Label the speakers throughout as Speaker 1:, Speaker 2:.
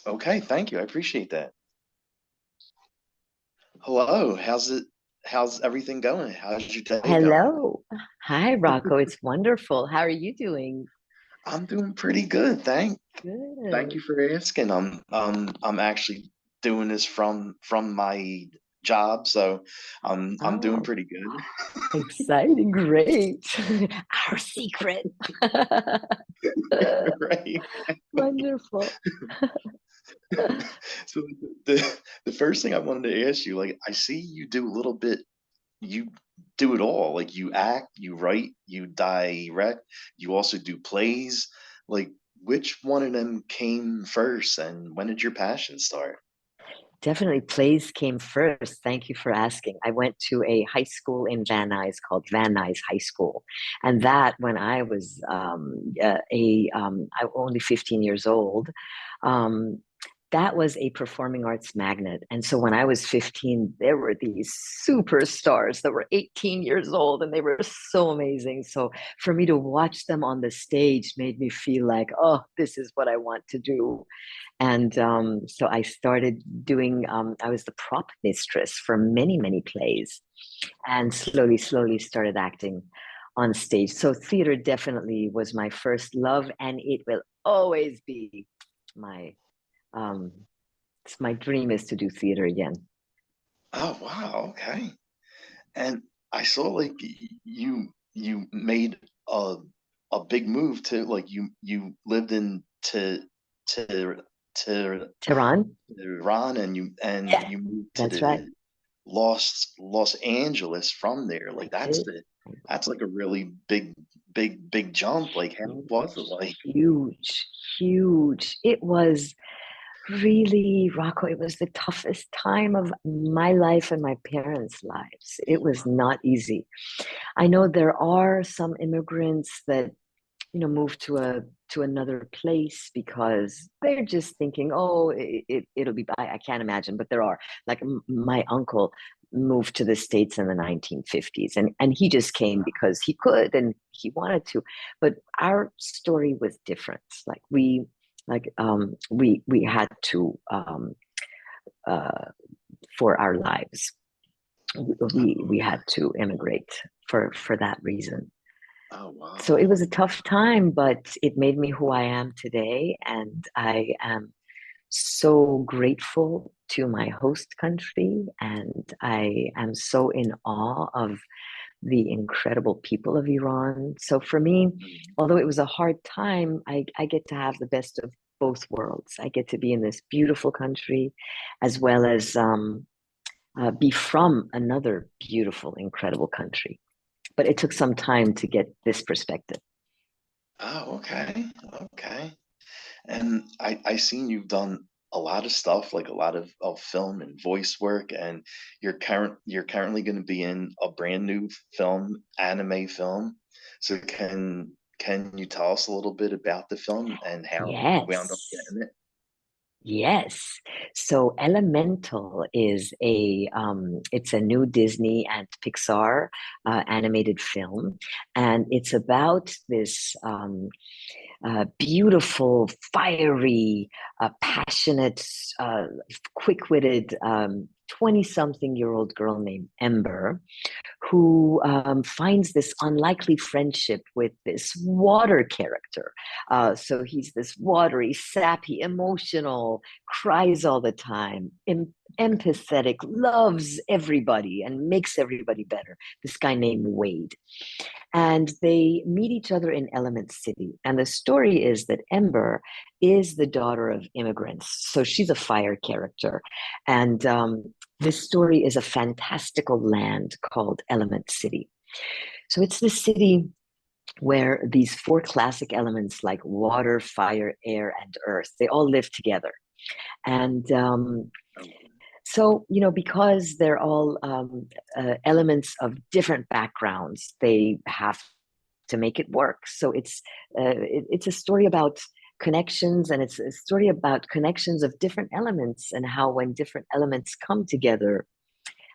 Speaker 1: Okay, thank you. I appreciate that. Hello, how's it? How's everything going? How's your day going?
Speaker 2: Hello. Hi, Rocco. It's wonderful. How are you doing?
Speaker 1: I'm doing pretty good. Thank
Speaker 2: Good.
Speaker 1: you for asking. I'm actually doing this from my job, so I'm doing
Speaker 2: Oh,
Speaker 1: pretty good.
Speaker 2: exciting. Great. Our secret.
Speaker 1: Right.
Speaker 2: Wonderful.
Speaker 1: So the first thing I wanted to ask you, like, I see you do a little bit, you do it all. Like you act, you write, you direct, you also do plays. Like, which one of them came first, and when did your passion start?
Speaker 2: Definitely plays came first. Thank you for asking. I went to a high school in Van Nuys called Van Nuys High School. And that when I was I was only 15 years old, um, that was a performing arts magnet. And so when I was 15, there were these superstars that were 18 years old and they were so amazing. So for me to watch them on the stage made me feel like, oh, this is what I want to do. And so I started doing, I was the prop mistress for many, many plays and slowly started acting on stage. So theater definitely was my first love and it will always be my, um, my dream is to do theater again.
Speaker 1: Oh wow, okay. And I saw like you made a big move to, like, you lived in to to
Speaker 2: Tehran?
Speaker 1: Iran, and
Speaker 2: Yeah,
Speaker 1: you moved to
Speaker 2: that's right.
Speaker 1: the Los Angeles from there.
Speaker 2: I
Speaker 1: Like,
Speaker 2: did.
Speaker 1: that's like a really big jump. Like, how was it like?
Speaker 2: Huge, huge. It was really, Rocco, it was the toughest time of my life and my parents' lives. It was not easy. I know there are some immigrants that, move to another place because they're just thinking, oh, it'll be, I can't imagine, but there are. Like my uncle moved to the States in the 1950s and he just came because he could and he wanted to. But our story was different. Like we had to uh, for our lives. We
Speaker 1: Okay.
Speaker 2: had to immigrate for that reason.
Speaker 1: Oh
Speaker 2: So
Speaker 1: wow.
Speaker 2: it was a tough time, but it made me who I am today. And I am so grateful to my host country. And I am so in awe of the incredible people of Iran. So for me,
Speaker 1: Mhm.
Speaker 2: although it was a hard time, I get to have the best of both worlds. I get to be in this beautiful country as well as be from another beautiful, incredible country. But it took some time to get this perspective.
Speaker 1: Oh, okay. Okay. And I seen you've done a lot of stuff, like a lot of film and voice work, and you're currently going to be in a brand new film, anime film. So can you tell us a little bit about the film and how you wound up
Speaker 2: Yes.
Speaker 1: getting it?
Speaker 2: Yes. So Elemental is it's a new Disney and Pixar animated film, and it's about this beautiful, fiery, passionate, quick-witted 20-something-year-old girl named Ember who finds this unlikely friendship with this water character. So he's this watery, sappy, emotional, cries all the time, empathetic, loves everybody, and makes everybody better. This guy named Wade. And they meet each other in Element City. And the story is that Ember is the daughter of immigrants. So she's a fire character. And this story is a fantastical land called Element City. So it's the city where these four classic elements like water, fire, air, and earth, they all live together. And
Speaker 1: Oh,
Speaker 2: so, because they're all elements of different backgrounds, they have to make it work. So it's a story about connections, and it's a story about connections of different elements and how when different elements come together,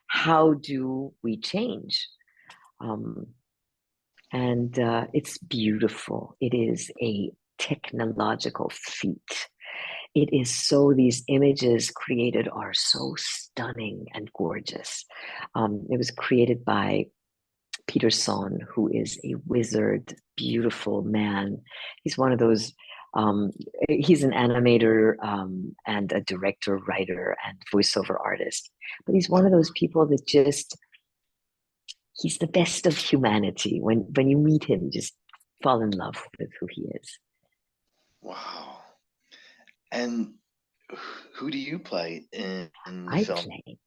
Speaker 2: how do we change? Um, and it's beautiful. It is a technological feat. it is so, these images created are so stunning and gorgeous. It was created by Peterson, who is a wizard, beautiful man. He's one of those, um, he's an animator and a director, writer, and voiceover artist. But he's one of
Speaker 1: Oh,
Speaker 2: those people that just, he's the best of humanity. When you meet him, just fall in love with who he is.
Speaker 1: wow. And who do you play in the
Speaker 2: I
Speaker 1: film?
Speaker 2: play,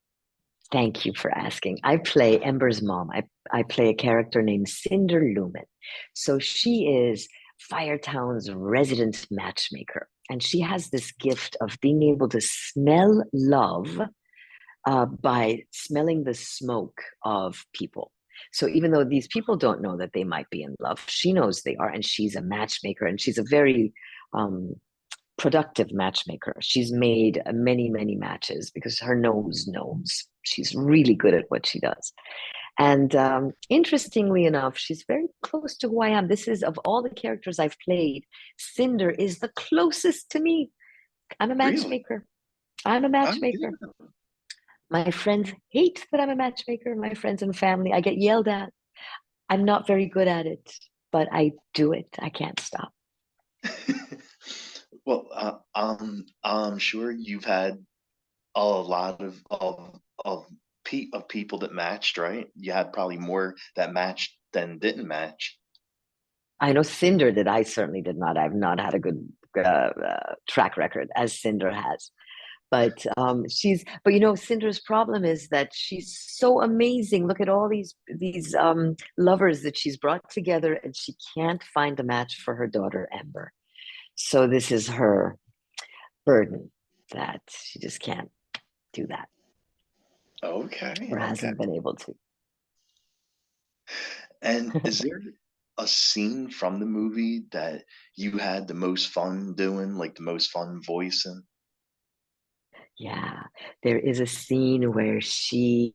Speaker 2: thank you for asking. I play Ember's mom. I play a character named Cinder Lumen. So she is Firetown's resident matchmaker. And she has this gift of being able to smell love by smelling the smoke of people. So even though these people don't know that they might be in love, she knows they are, and she's a matchmaker, and she's a very um, productive matchmaker. She's made many, many matches because her nose knows. She's really good at what she does. And interestingly enough, she's very close to who I am. This is, of all the characters I've played, Cinder is the closest to me. I'm a
Speaker 1: Really?
Speaker 2: matchmaker. I'm a
Speaker 1: Oh,
Speaker 2: matchmaker.
Speaker 1: yeah.
Speaker 2: My friends hate that I'm a matchmaker. My friends and family, I get yelled at. I'm not very good at it, but I do it. I can't stop.
Speaker 1: Well, I'm sure you've had a lot of people that matched, right? You had probably more that matched than didn't match.
Speaker 2: I know Cinder did. I certainly did not. I've not had a good track record as Cinder has. But Cinder's problem is that she's so amazing. Look at all these lovers that she's brought together, and she can't find a match for her daughter Ember. So this is her burden, that she just can't do that,
Speaker 1: Okay,
Speaker 2: or
Speaker 1: okay.
Speaker 2: hasn't been able to.
Speaker 1: And is there a scene from the movie that you had the most fun doing, like the most fun voicing?
Speaker 2: Yeah, there is a scene where she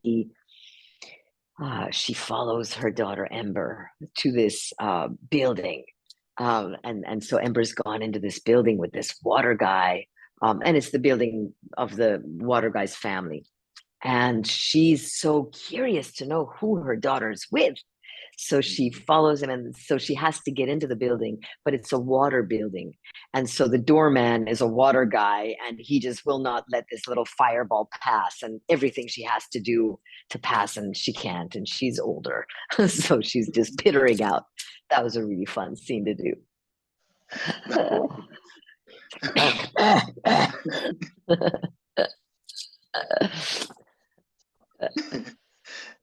Speaker 2: follows her daughter Ember to this building, and so Ember's gone into this building with this water guy, and it's the building of the water guy's family, and she's so curious to know who her daughter's with. So she follows him, and so she has to get into the building, but it's a water building. And so the doorman is a water guy, and he just will not let this little fireball pass, and everything she has to do to pass, and she can't, and she's older. So she's just pittering out. That was a really fun scene to do.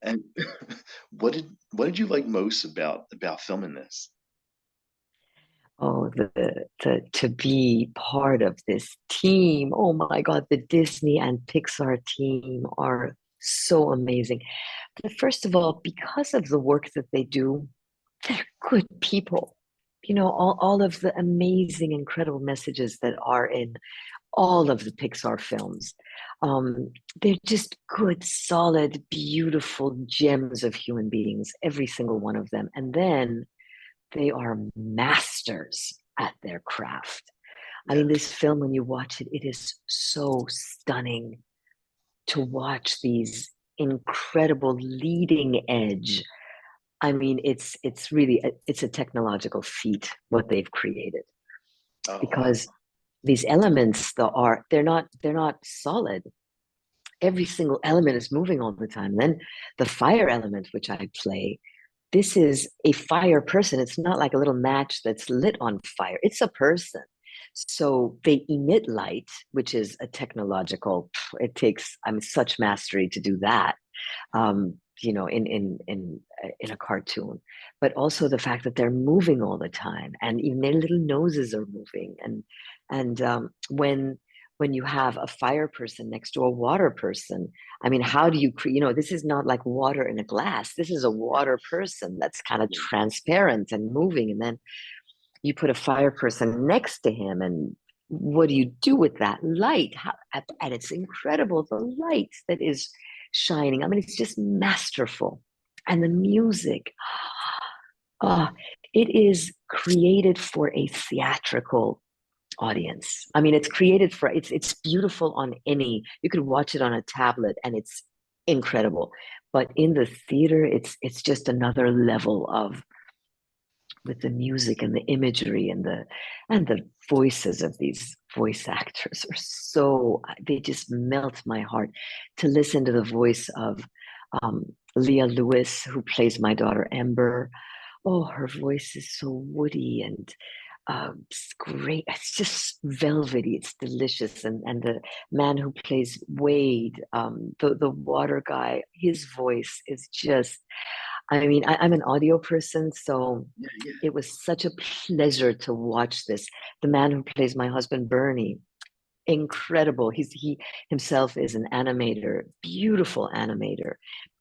Speaker 1: And what did you like most about filming this?
Speaker 2: Oh, to be part of this team. Oh my God, the Disney and Pixar team are so amazing. But first of all, because of the work that they do, they're good people. All of the amazing, incredible messages that are in all of the Pixar films. They're just good, solid, beautiful gems of human beings, every single one of them. And then they are masters at their craft. I
Speaker 1: Yeah.
Speaker 2: mean, this film, when you watch it, it is so stunning to watch these incredible leading edge. I mean, it's really it's a technological feat what they've created,
Speaker 1: Oh, wow.
Speaker 2: because these elements they're not solid. Every single element is moving all the time. Then the fire element, which I play, this is a fire person. It's not like a little match that's lit on fire. It's a person. So they emit light, which is a technological, it takes, I mean, such mastery to do that, in a cartoon. But also the fact that they're moving all the time, and even their little noses are moving. And when you have a fire person next to a water person, I mean, how do you create, this is not like water in a glass. This is a water person that's kind of
Speaker 1: Yeah.
Speaker 2: transparent and moving. And then you put a fire person next to him, and what do you do with that light? And it's incredible, the light that is shining. I mean, it's just masterful. And the music, ah, it is created for a theatrical. audience. I mean, it's created for it's beautiful on any. You could watch it on a tablet and it's incredible. But in the theater, it's just another level of with the music and the imagery and the voices of these voice actors are so they just melt my heart to listen to the voice of um, Leah Lewis, who plays my daughter Ember. Oh, her voice is so woody and it's great. It's just velvety. It's delicious. And the man who plays Wade, the water guy, his voice is just. I mean, I'm an audio person, so
Speaker 1: Yeah, yeah.
Speaker 2: it was such a pleasure to watch this. The man who plays my husband Bernie, incredible. He himself is an animator, beautiful animator,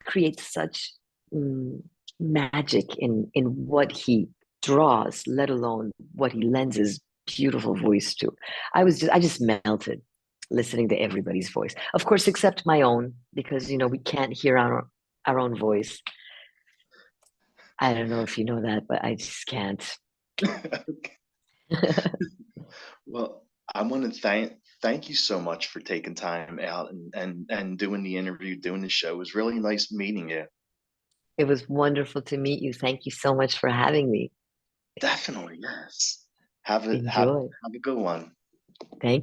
Speaker 2: creates such mm, magic in what he draws, let alone what he lends his beautiful voice to. I just melted listening to everybody's voice. Of course, except my own, because we can't hear our own voice. I don't know if you know that, but I just can't.
Speaker 1: Well, I want to thank you so much for taking time out and doing the interview, doing the show. It was really nice meeting you.
Speaker 2: It was wonderful to meet you. Thank you so much for having me.
Speaker 1: Definitely, yes. Have
Speaker 2: Enjoy.
Speaker 1: a good one.
Speaker 2: Thank